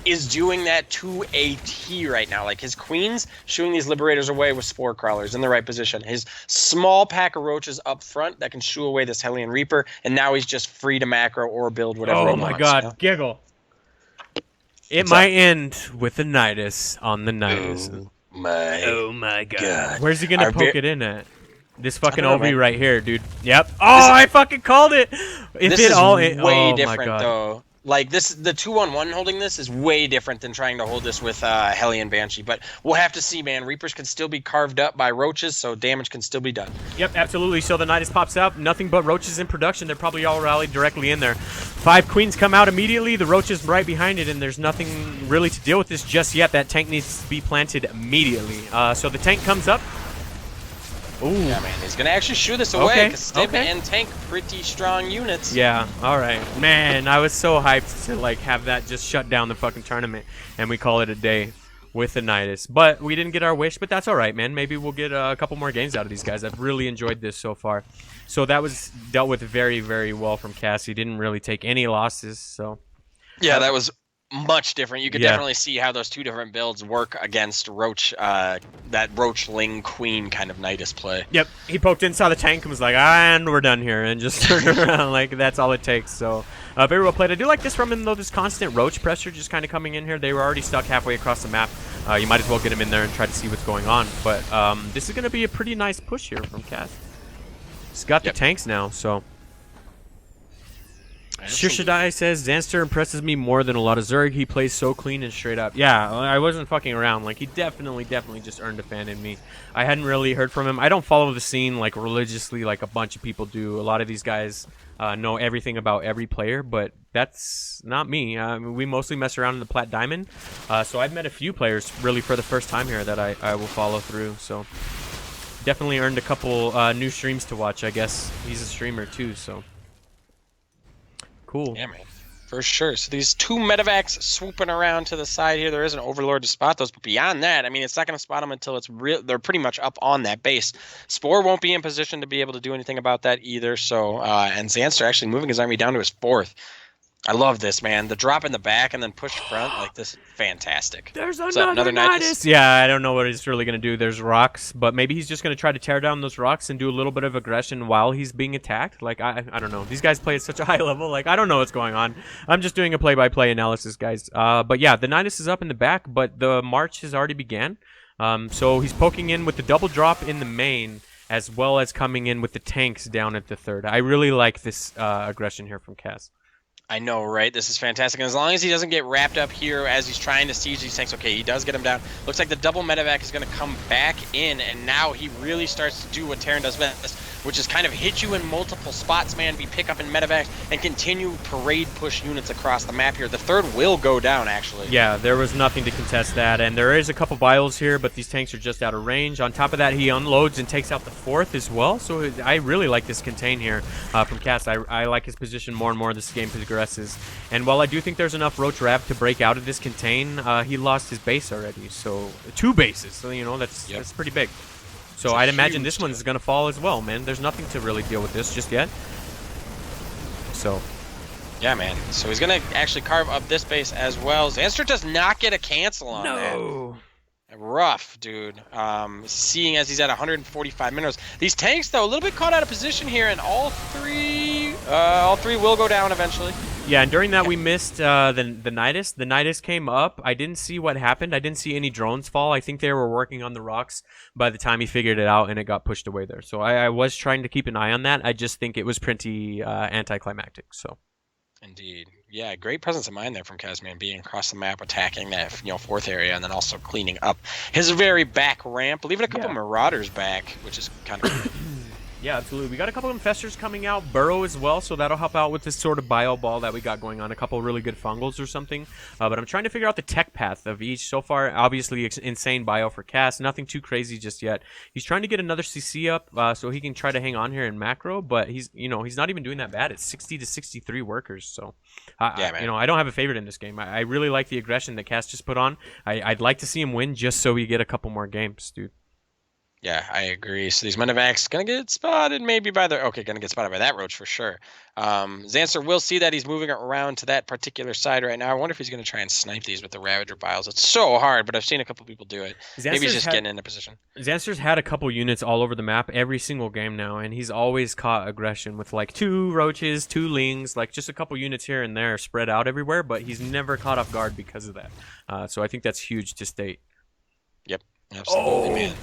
is doing that to a T right now. Like, his queens shooing these Liberators away with Spore Crawlers in the right position. His small pack of roaches up front that can shoo away this Hellion Reaper, and now he's just free to macro or build whatever he wants. Oh, my God. You know? Giggle. It might end with a Nydus on the Nydus. Oh my god. Where's he gonna poke it in at? This fucking OV right here, dude. Yep. Oh, I fucking called it. This is way different, though. Like, this, the 2-on-1 holding this is way different than trying to hold this with Hellion Banshee. But we'll have to see, man. Reapers can still be carved up by roaches, so damage can still be done. Yep, absolutely. So the Nydus pops out. Nothing but roaches in production. They're probably all rallied directly in there. 5 queens come out immediately. The roaches right behind it, and there's nothing really to deal with this just yet. That tank needs to be planted immediately. So the tank comes up. Ooh. Yeah, man, he's gonna actually shoo this away because Stib and Tank pretty strong units. Yeah, all right, man. I was so hyped to like have that just shut down the fucking tournament, and we call it a day with the Nydus. But we didn't get our wish, but that's all right, man. Maybe we'll get a couple more games out of these guys. I've really enjoyed this so far. So that was dealt with very, very well from Cassie. Didn't really take any losses. So yeah, that was much different. You could definitely see how those two different builds work against Roach, that Roachling Queen kind of Nydus play. Yep, he poked in, saw the tank, and was like, and we're done here, and just turned around. Like, that's all it takes. So very well played. I do like this from him, though, this constant Roach pressure just kind of coming in here. They were already stuck halfway across the map. You might as well get him in there and try to see what's going on. But this is going to be a pretty nice push here from Cass. He's got the tanks now, so... Shirshadai says, Zanster impresses me more than a lot of Zerg. He plays so clean and straight up. Yeah, I wasn't fucking around. Like, he definitely just earned a fan in me. I hadn't really heard from him. I don't follow the scene, like, religiously like a bunch of people do. A lot of these guys know everything about every player, but that's not me. We mostly mess around in the Plat Diamond. So I've met a few players, really, for the first time here that I will follow through. So definitely earned a couple new streams to watch, I guess. He's a streamer, too, so... Cool. Yeah, man. For sure. So these two medevacs swooping around to the side here. There is an Overlord to spot those, but beyond that, I mean, it's not going to spot them until it's real. They're pretty much up on that base. Spore won't be in position to be able to do anything about that either. So, and Zanster actually moving his army down to his 4th. I love this, man. The drop in the back and then push front, like, this is fantastic. There's another Nydus. Yeah, I don't know what he's really going to do. There's rocks, but maybe he's just going to try to tear down those rocks and do a little bit of aggression while he's being attacked. Like, I don't know. These guys play at such a high level. Like, I don't know what's going on. I'm just doing a play-by-play analysis, guys. But yeah, the Nydus is up in the back, but the march has already began. So he's poking in with the double drop in the main. as well as coming in with the tanks down at the third. I really like this aggression here from Cass. I know, right? This is fantastic. And as long as he doesn't get wrapped up here as he's trying to siege these tanks, okay, he does get him down. Looks like the double medevac is going to come back in, and now he really starts to do what Terran does best, which is kind of hit you in multiple spots, man, be pick up in medevacs, and continue parade push units across the map here. The third will go down, actually. Yeah, there was nothing to contest that, and there is a couple bios here, but these tanks are just out of range. On top of that, he unloads and takes out the fourth as well, so I really like this contain here from Cass. I like his position more and more as this game progresses. And while I do think there's enough Roach Rav to break out of this contain, he lost his base already. So 2 bases. So, you know, that's pretty big. So I'd imagine this one's going to fall as well, man. There's nothing to really deal with this just yet. So. Yeah, man. So he's going to actually carve up this base as well. Zanster does not get a cancel on that. Rough, dude. Seeing as he's at 145 minerals. These tanks, though, a little bit caught out of position here, and all three will go down eventually. Yeah, and during that we missed the Nydus. The Nydus came up. I didn't see what happened. I didn't see any drones fall. I think they were working on the rocks by the time he figured it out, and it got pushed away there. So I was trying to keep an eye on that. I just think it was pretty anticlimactic. So. Indeed. Yeah, great presence of mind there from Kazman, being across the map, attacking that fourth area, and then also cleaning up his very back ramp, leaving a couple Marauders back, which is kind of cool. Yeah, absolutely. We got a couple of Infestors coming out, Burrow as well, so that'll help out with this sort of bio ball that we got going on. A couple of really good fungals or something. But I'm trying to figure out the tech path of each. So far, obviously, insane bio for Cass. Nothing too crazy just yet. He's trying to get another CC up so he can try to hang on here in macro, but he's not even doing that bad. It's 60 to 63 workers, so man. I don't have a favorite in this game. I really like the aggression that Cass just put on. I'd like to see him win just so we get a couple more games, dude. Yeah, I agree. So these medevacs gonna get spotted maybe by the gonna get spotted by that roach for sure. Zanster will see that he's moving around to that particular side right now. I wonder if he's gonna try and snipe these with the Ravager biles. It's so hard, but I've seen a couple people do it. Maybe he's just getting into position. Zanster's had a couple units all over the map every single game now, and he's always caught aggression with like 2 roaches, 2 lings, like just a couple units here and there spread out everywhere, but he's never caught off guard because of that. So I think that's huge to state. Yep, absolutely, man.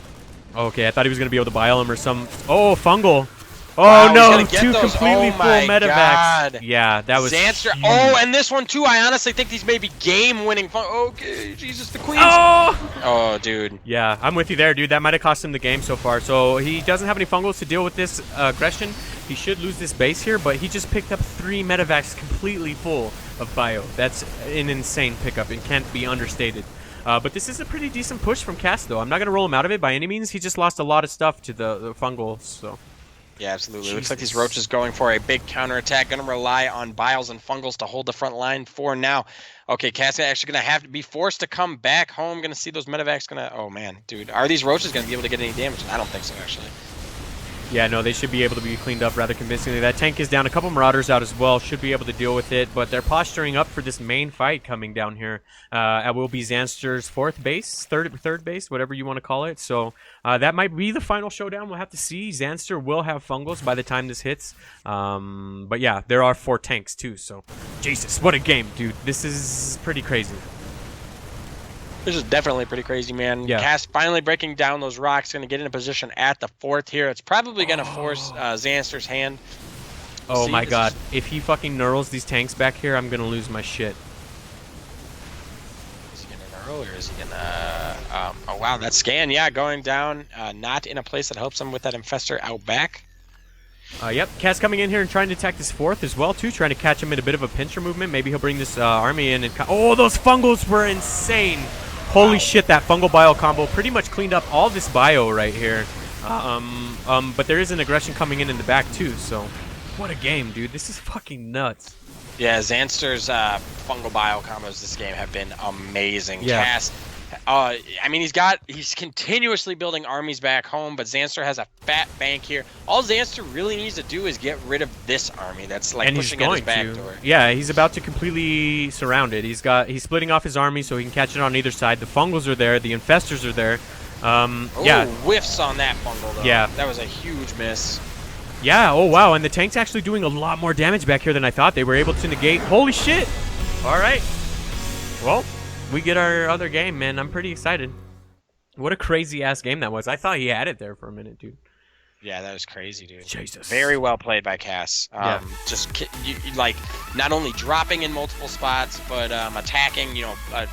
Okay, I thought he was going to be able to bile him or some... Oh, fungal. Oh, wow, no, 2 completely full medevacs. God. Yeah, that was Zanster. Huge. Oh, and this one, too. I honestly think these may be game-winning. Okay, Jesus, the Queens. Oh, dude. Yeah, I'm with you there, dude. That might have cost him the game so far. So he doesn't have any fungals to deal with this aggression. He should lose this base here, but he just picked up 3 medevacs completely full of bio. That's an insane pickup. It can't be understated. But this is a pretty decent push from Cass, though. I'm not going to roll him out of it by any means. He just lost a lot of stuff to the fungals, so... Yeah, absolutely. Looks like these roaches going for a big counterattack. Going to rely on biles and fungals to hold the front line for now. Okay, Cass actually going to have to be forced to come back home. Going to see those medevacs going to... Oh, man, dude. Are these roaches going to be able to get any damage? I don't think so, actually. Yeah, no, they should be able to be cleaned up rather convincingly. That tank is down. A couple Marauders out as well. Should be able to deal with it, but they're posturing up for this main fight coming down here. It will be Zanster's 4th base, third base, whatever you want to call it. So that might be the final showdown. We'll have to see. Zanster will have fungals by the time this hits. But yeah, there are 4 tanks too. So Jesus, what a game, dude. This is pretty crazy. This is definitely pretty crazy, man. Yeah. Cass finally breaking down those rocks. Going to get in a position at the 4th here. It's probably going to force Zanster's hand. Oh my god. If he fucking knurls these tanks back here, I'm going to lose my shit. Is he going to knurl or is he going to... oh, wow. That scan, yeah, going down. Not in a place that helps him with that Infestor out back. Yep, Cass coming in here and trying to attack this 4th as well, too. Trying to catch him in a bit of a pincher movement. Maybe he'll bring this army in and... Oh, those fungals were insane! Holy shit, that fungal bio combo pretty much cleaned up all this bio right here. But there is an aggression coming in the back too, so what a game, dude. This is fucking nuts. Yeah, Zanster's fungal bio combos this game have been amazing. Yeah. Cass, I mean, he's continuously building armies back home, but Zanster has a fat bank here. All Zanster really needs to do is get rid of this army that's like pushing at his back door. Yeah, he's about to completely surround it. He's splitting off his army so he can catch it on either side. The fungals are there, the infestors are there. Yeah, whiffs on that fungal though. Yeah, that was a huge miss. Yeah, oh wow, and the tank's actually doing a lot more damage back here than I thought. They were able to negate. Holy shit! All right, well, we get our other game, man. I'm pretty excited. What a crazy ass game that was. I thought he had it there for a minute, dude. Yeah, that was crazy, dude. Jesus. Very well played by Cass. Yeah. Just like not only dropping in multiple spots, but attacking.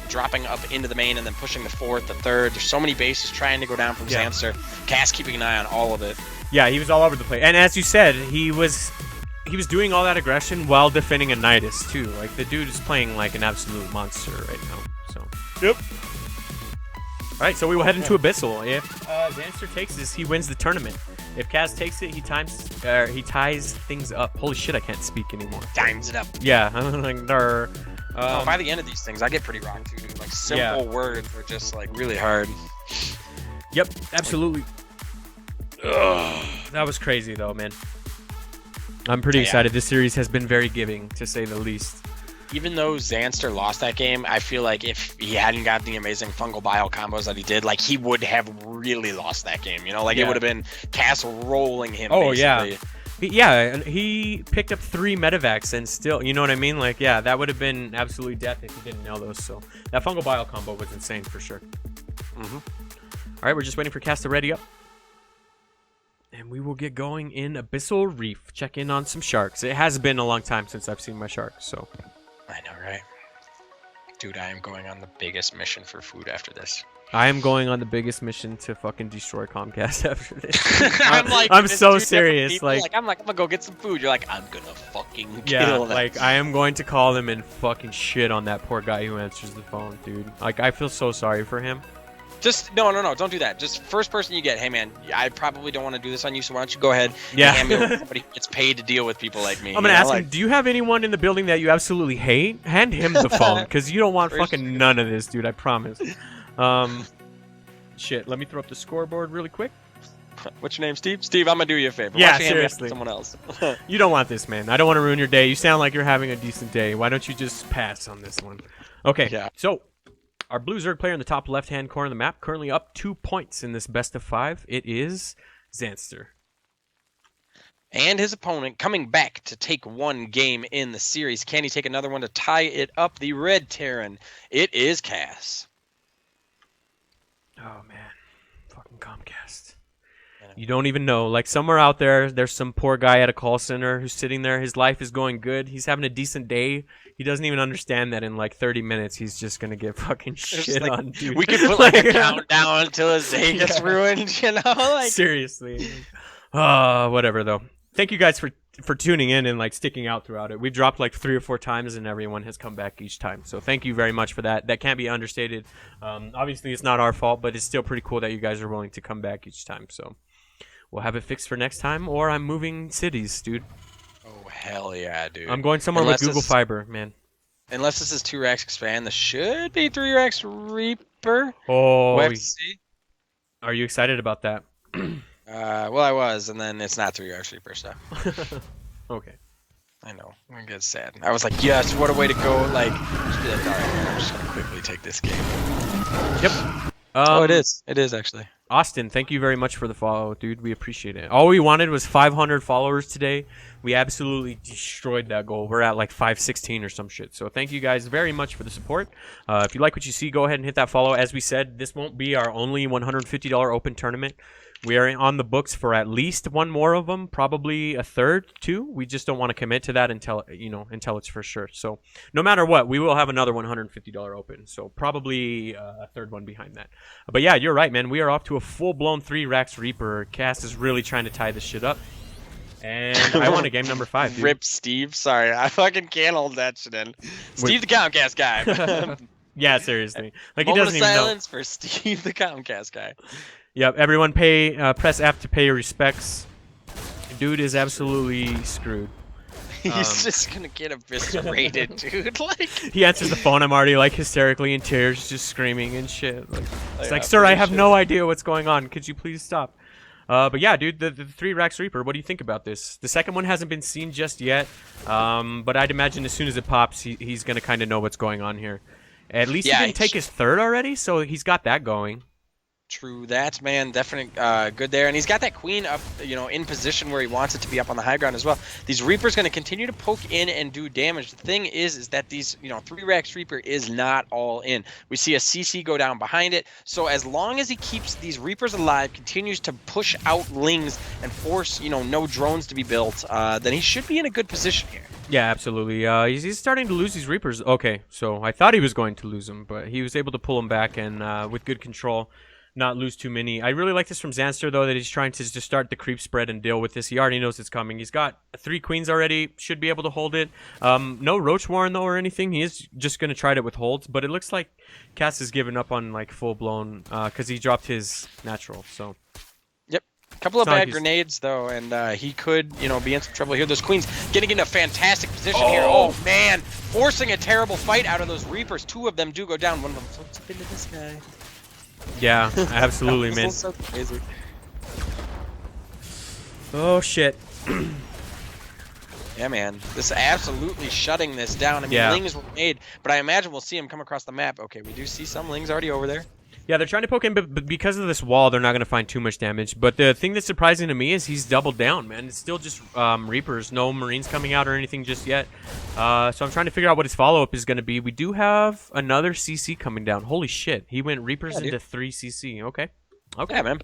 Dropping up into the main and then pushing the fourth, the third. There's so many bases trying to go down from Zanster. Cass keeping an eye on all of it. Yeah, he was all over the place. And as you said, he was doing all that aggression while defending a Nydus too. Like the dude is playing like an absolute monster right now. So. Yep. All right, so we will head into Abyssal. If Zanster takes this, he wins the tournament. If Kaz takes it, he ties things up. Holy shit, I can't speak anymore. Times it up. Yeah, I'm like, by the end of these things, I get pretty rocked too, dude. Like simple words are just like really hard. Yep, absolutely. Ugh, that was crazy though, man. I'm pretty excited. This series has been very giving, to say the least. Even though Zanster lost that game, I feel like if he hadn't got the amazing fungal bile combos that he did, like he would have really lost that game. It would have been Cass rolling him. Oh basically. yeah, and he picked up 3 medevacs and still, you know what I mean? Like, yeah, that would have been absolute death if he didn't nail those. So that fungal bile combo was insane for sure. All right, we're just waiting for Cass to ready up. And we will get going in Abyssal Reef. Check in on some sharks. It has been a long time since I've seen my sharks, so. I know, right? Dude, I am going on the biggest mission for food after this. I am going on the biggest mission to fucking destroy Comcast after this. I'm so serious. I'm gonna go get some food. You're like, I'm gonna fucking kill them. Like I am going to call him and fucking shit on that poor guy who answers the phone, dude. Like I feel so sorry for him. Just no, don't do that. Just first person you get. Hey man, I probably don't want to do this on you, so why don't you go ahead? Yeah. And hand me over to somebody who gets paid to deal with people like me. I'm gonna ask him. Do you have anyone in the building that you absolutely hate? Hand him the phone, because you don't want fucking none of this, dude. I promise. Shit. Let me throw up the scoreboard really quick. What's your name, Steve? Steve, I'm gonna do you a favor. Yeah, why don't you hand me seriously. someone else. You don't want this, man. I don't want to ruin your day. You sound like you're having a decent day. Why don't you just pass on this one? Okay. Yeah. So. Our blue Zerg player in the top left-hand corner of the map, currently up 2 points in this best of 5. It is Zanster. And his opponent coming back to take 1 game in the series. Can he take another one to tie it up? The red Terran. It is Cass. Oh, man. Fucking Comcast. You don't even know. Like, somewhere out there, there's some poor guy at a call center who's sitting there. His life is going good. He's having a decent day. He doesn't even understand that in, like, 30 minutes, he's just going to get fucking shit on, dude. We could put, like, a countdown until his day gets ruined, you know? Like... Seriously. Whatever, though. Thank you guys for tuning in and, like, sticking out throughout it. We've dropped, like, 3 or 4 times, and everyone has come back each time. So thank you very much for that. That can't be understated. Obviously, it's not our fault, but it's still pretty cool that you guys are willing to come back each time, so... We'll have it fixed for next time, or I'm moving cities, dude. Oh, hell yeah, dude. I'm going somewhere with Google Fiber, man. Unless this is 2 racks expand, this should be 3 racks Reaper. Oh, we'll have to see. Are you excited about that? Well, I was, and then it's not 3 racks Reaper stuff. Okay. I know. I'm gonna get sad. I was like, yes, what a way to go. Like, just be like, all right, I'm just gonna quickly take this game. Yep. Oh, it is. It is, actually. Austin, thank you very much for the follow, dude. We appreciate it. All we wanted was 500 followers today. We absolutely destroyed that goal. We're at like 516 or some shit. So thank you guys very much for the support. If you like what you see, go ahead and hit that follow. As we said, this won't be our only $150 open tournament. We are on the books for at least 1 more of them, probably a third too. We just don't want to commit to that until it's for sure. So no matter what, we will have another $150 open. So probably a third one behind that. But yeah, you're right, man. We are off to a full-blown 3 racks Reaper. Cass is really trying to tie this shit up. And I won a game number 5, dude. Rip Steve. Sorry, I fucking can't hold that shit in. Steve the Comcast guy. Yeah, seriously. Like, he doesn't even know. silence for Steve the Comcast guy. Yep, everyone press F to pay your respects. Dude is absolutely screwed. He's just gonna get eviscerated, dude. Like, he answers the phone. I'm already like hysterically in tears, just screaming and shit. Like, it's like, sir, I have no idea what's going on. Could you please stop? But yeah, dude, the 3 racks Reaper. What do you think about this? The second one hasn't been seen just yet. But I'd imagine as soon as it pops, he's gonna kind of know what's going on here. At least he didn't take his third already, so he's got that going. True that, man. Definitely good there. And he's got that queen up, in position where he wants it to be up on the high ground as well. These Reapers going to continue to poke in and do damage. The thing is that these, 3-Rax Reaper is not all in. We see a CC go down behind it. So as long as he keeps these Reapers alive, continues to push out Lings and force, no drones to be built, then he should be in a good position here. Yeah, absolutely. He's starting to lose these Reapers. Okay, so I thought he was going to lose them, but he was able to pull them back and with good control, not lose too many. I really like this from Zanster, though, that he's trying to just start the creep spread and deal with this. He already knows it's coming. He's got 3 queens already, should be able to hold it. No Roach Warren, though, or anything. He is just going to try it with holds, but it looks like Cass has given up on, like, full-blown, because he dropped his natural, so... Yep. Couple of bad grenades, though, and he could, be in some trouble here. Those queens getting in a fantastic position here. Oh, man. Forcing a terrible fight out of those Reapers. 2 of them do go down. One of them floats up into this guy. Yeah, absolutely, man. So crazy. Oh, shit. Yeah, man. This is absolutely shutting this down. I mean, Lings were made, but I imagine we'll see him come across the map. Okay, we do see some Lings already over there. Yeah, they're trying to poke him, but because of this wall, they're not going to find too much damage. But the thing that's surprising to me is he's doubled down, man. It's still just Reapers. No Marines coming out or anything just yet. So I'm trying to figure out what his follow-up is going to be. We do have another CC coming down. Holy shit. He went Reapers into 3 CC. Okay. Okay. Yeah, man.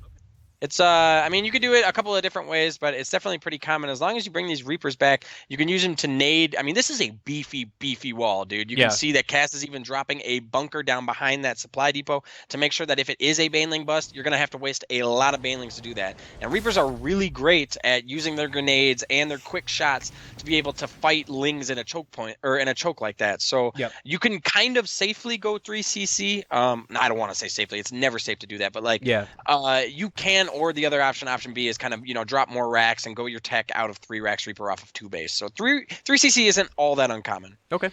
It's, I mean, you could do it a couple of different ways, but it's definitely pretty common. As long as you bring these Reapers back, you can use them to nade. I mean, this is a beefy wall, dude. You can see that Cass is even dropping a bunker down behind that supply depot to make sure that if it is a Baneling bust, you're going to have to waste a lot of Banelings to do that. And Reapers are really great at using their grenades and their quick shots to be able to fight Lings in a choke point, or in a choke like that. So you can kind of safely go 3 CC. I don't want to say safely. It's never safe to do that, but like, you can. Or the other option B, is kind of, drop more racks and go your tech out of 3-Rax Reaper off of 2 base. So 3 CC isn't all that uncommon. Okay.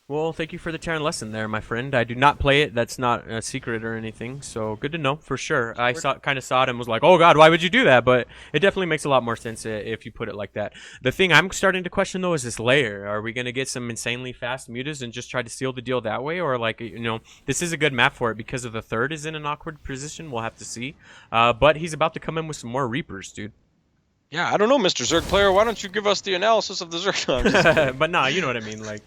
Well, thank you for the Terran lesson there, my friend. I do not play it. That's not a secret or anything. So good to know for sure. I kind of saw it and was like, oh god, why would you do that? But it definitely makes a lot more sense if you put it like that. The thing I'm starting to question though is this layer. Are we going to get some insanely fast mutas and just try to seal the deal that way, or like this is a good map for it because of the third is in an awkward position. We'll have to see. But he's about to come in with some more Reapers, dude. Yeah, I don't know, Mr. Zerg player. Why don't you give us the analysis of the Zerg? But nah, you know what I mean, like.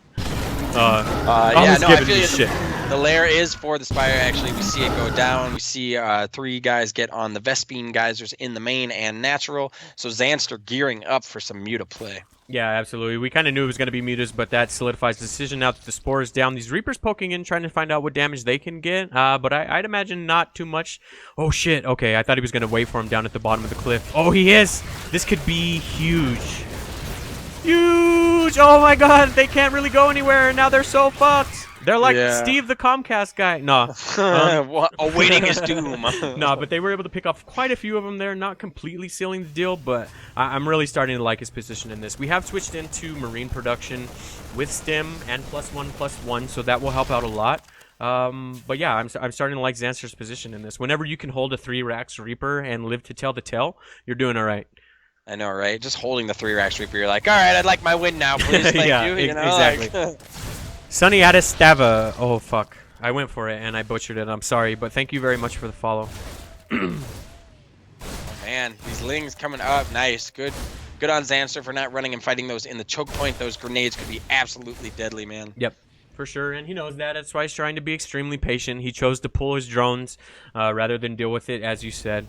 I feel you. The lair is for the Spire. Actually, we see it go down. We see 3 guys get on the Vespine geysers in the main and natural. So Zanster gearing up for some muta play. Yeah, absolutely. We kind of knew it was going to be mutas, but that solidifies the decision now that the Spore is down. These Reapers poking in, trying to find out what damage they can get. But I'd imagine not too much. Oh, shit. Okay, I thought he was going to wait for him down at the bottom of the cliff. Oh, he is. This could be huge. Huge! Oh my god, they can't really go anywhere, and now they're so fucked. They're like Steve the Comcast guy. Nah. Awaiting his doom. Nah, but they were able to pick off quite a few of them there, not completely sealing the deal, but I'm really starting to like his position in this. We have switched into Marine production with Stim and +1/+1, so that will help out a lot. But yeah, I'm starting to like Zanster's position in this. Whenever you can hold a 3-Rax Reaper and live to tell the tale, you're doing all right. I know, right? Just holding the 3-Rax Reaper, you're like, all right, I'd like my win now, please. Thank you. Exactly. Like... Sunny Adistava. Oh, fuck. I went for it, and I butchered it. I'm sorry, but thank you very much for the follow. Oh, man, these Lings coming up. Nice. Good on Zanster for not running and fighting those in the choke point. Those grenades could be absolutely deadly, man. Yep. For sure, and he knows that. That's why he's trying to be extremely patient. He chose to pull his drones rather than deal with it, as you said.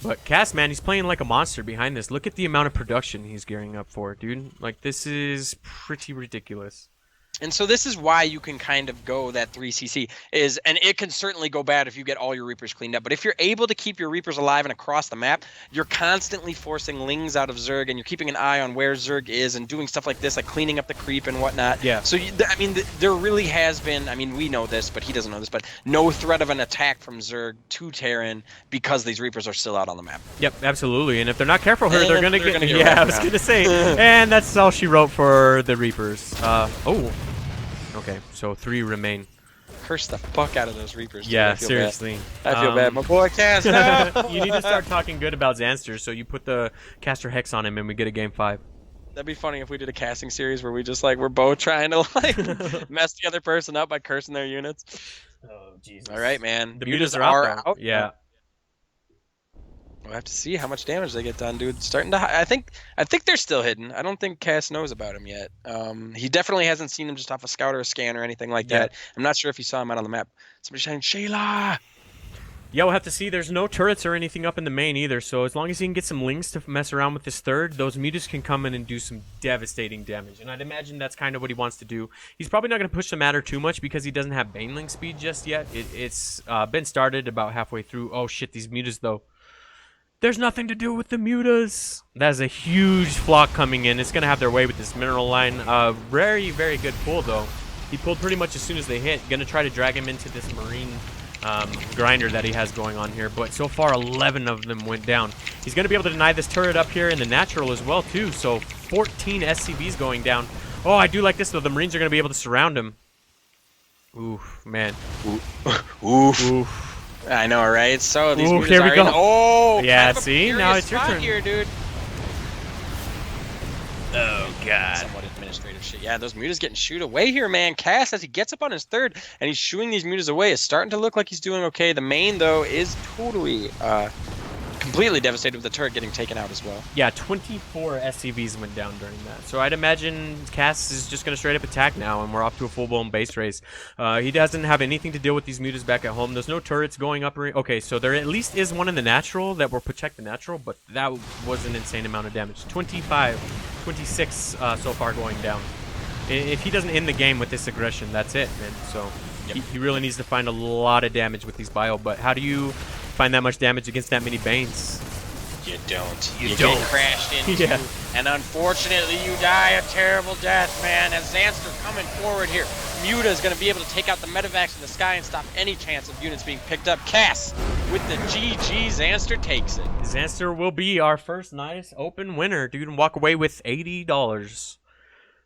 But Cass, man, he's playing like a monster behind this. Look at the amount of production he's gearing up for, dude. Like, this is pretty ridiculous. And so this is why you can kind of go that 3cc is, and it can certainly go bad if you get all your Reapers cleaned up. But if you're able to keep your Reapers alive and across the map, you're constantly forcing Lings out of Zerg, and you're keeping an eye on where Zerg is and doing stuff like this, like cleaning up the creep and whatnot. Yeah. So, I mean, there really has been, I mean, we know this, but he doesn't know this, but no threat of an attack from Zerg to Terran because these Reapers are still out on the map. Yep, absolutely. And if they're not careful here, they're going to get... Yeah, I was going to say. And that's all she wrote for the Reapers. Oh. Okay, so 3 remain. Curse the fuck out of those Reapers. Yeah, seriously. Bad. I feel bad. My boy Cass. No! You need to start talking good about Zanster, so you put the caster hex on him and we get a game 5. That'd be funny if we did a casting series where we just like we're both trying to like mess the other person up by cursing their units. Oh Jesus! All right, man. The mutas are out. out. Yeah. We'll have to see how much damage they get done, dude. Starting to, I think they're still hidden. I don't think Cass knows about him yet. He definitely hasn't seen him just off a scout or a scan or anything like that. I'm not sure if he saw him out on the map. Somebody shouting, Shayla! Yeah, we'll have to see. There's no turrets or anything up in the main either, so as long as he can get some lings to mess around with this third, those mutas can come in and do some devastating damage. And I'd imagine that's kind of what he wants to do. He's probably not going to push the matter too much because he doesn't have baneling speed just yet. It's been started about halfway through. Oh shit, these mutas though. There's nothing to do with the mutas. That's a huge flock coming in. It's going to have their way with this mineral line. Very, very good pull though. He pulled pretty much as soon as they hit. Going to try to drag him into this marine grinder that he has going on here, but so far 11 of them went down. He's going to be able to deny this turret up here in the natural as well too, so 14 SCVs going down. Oh, I do like this though. The Marines are going to be able to surround him. Oof, man. Oof. I know, right? So these mutas here we are go. in. Oh, yeah, kind of see? Now it's your turn. Here, dude. Oh, God. Somewhat administrative shit. Yeah, those mutas getting shooed away here, man. Cass, as he gets up on his third and he's shooing these mutas away, is starting to look like he's doing okay. The main, though, is totally completely devastated with the turret getting taken out as well. Yeah, 24 SCVs went down during that. So I'd imagine Cass is just going to straight up attack now, and we're off to a full-blown base race. He doesn't have anything to deal with these mutas back at home. There's no turrets going up. Okay, so there at least is one in the natural that will protect the natural, but that was an insane amount of damage. 25, 26 so far going down. If he doesn't end the game with this aggression, that's it, man. So he really needs to find a lot of damage with these bio, but how do you find that much damage against that many Banes? You don't. You get don't. crashed into, and unfortunately you die a terrible death, man. As Zanster coming forward here, Muta is going to be able to take out the medevacs in the sky and stop any chance of units being picked up. Cass with the GG, Zanster takes it. Zanster will be our first Nydus Open winner, dude, and walk away with $80.